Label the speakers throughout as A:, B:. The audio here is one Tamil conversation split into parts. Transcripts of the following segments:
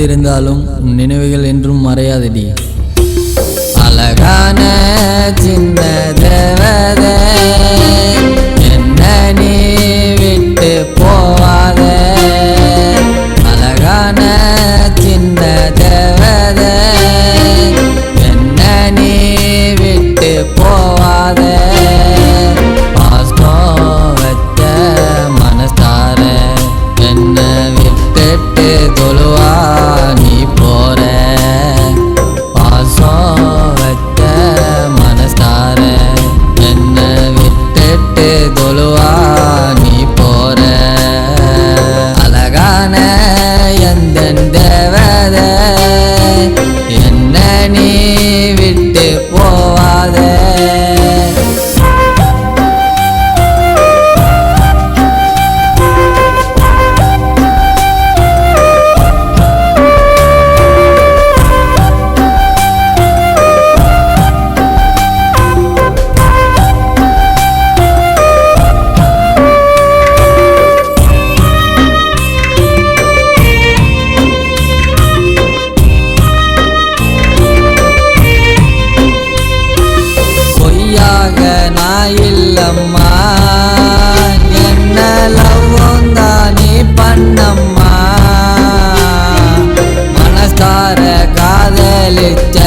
A: இருந்தாலும் உன் நினைவுகள் என்றும் மறையாதடி. அழகான சின்ன தேவதை என்ன நீ விட்டு போவாத. அழகான சின்ன தேவதை என்ன நீ விட்டு போவாத. பாசம் வச்ச மனசார என்ன விட்டுட்டு தொழுவா நீ போற. பாசம் வச்ச மனசார என்ன விட்டுட்டு தொழுவா நீ போற. அழகான எந்தன் தேவதை என்ன நீ விட்டு போவாத. நான் இல்லம்மா என்ன லவ்வும் தான் நீ பண்ணம்மா. மனசார காதலிச்ச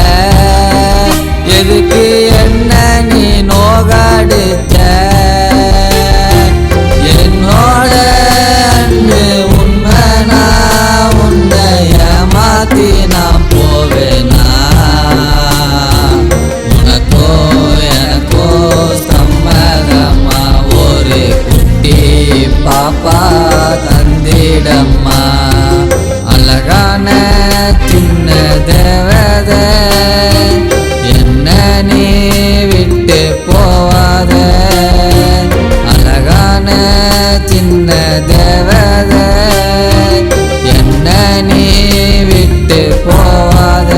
A: எதுக்கு என்ன நீ நோகடிச்ச. என்னோட அன்பு உண்மைனா உன்னை ஏமாத்தி நான் போவேனா. பாப்பா தந்திடம்மா. அழகான சின்ன தேவதை என்ன நீ விட்டு போவாத. அழகான சின்ன தேவதை என்ன நீ விட்டு போவாத.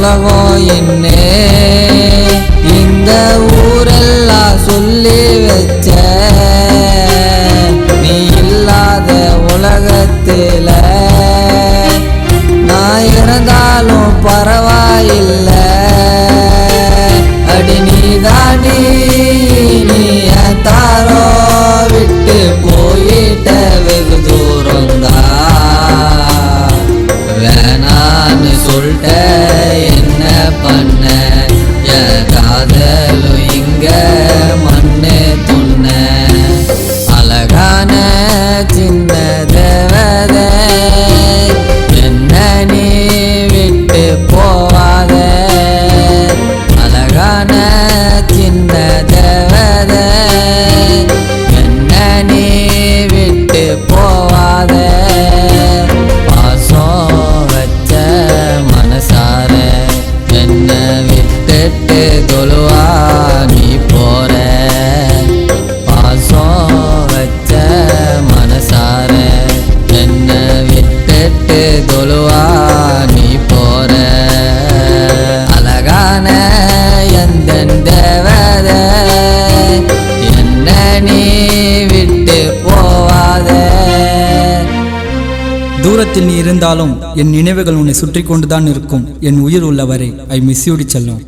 A: உலகம் என்னே இந்த ஊரெல்லாம் சொல்லி வச்ச. நீ இல்லாத உலகத்தில் நான் இருந்தாலும் பரவாயில்ல. அடி நீ தாண்டி நீ தாரோ விட்டு போயிட்ட வெகு தூரந்தா. வேணான்னு சொல்லிட்ட என்ன பண்ண. என் காதலும் இங்க மண்ணு துண்ண. அழகான சின்ன தேவதை என்ன நீ விட்டு போவாத. அழகான சின்ன தேவதை என்ன நீ விட்டு போவாத. மனசார என்ன விட்டுட்டு தொழுவா நீ போற. பாசம் வச்ச மனசார என்ன விட்டுட்டு தொழுவா நீ போற. அழகான எந்தன் தேவதை என்ன நீ விட்டு போவாத.
B: தூரத்தில் நீ இருந்தாலும் என் நினைவுகள் உன்னை சுற்றி கொண்டுதான் இருக்கும். என் உயிர் உள்ளவரை ஐ மிஸ் யூ செல்லம்.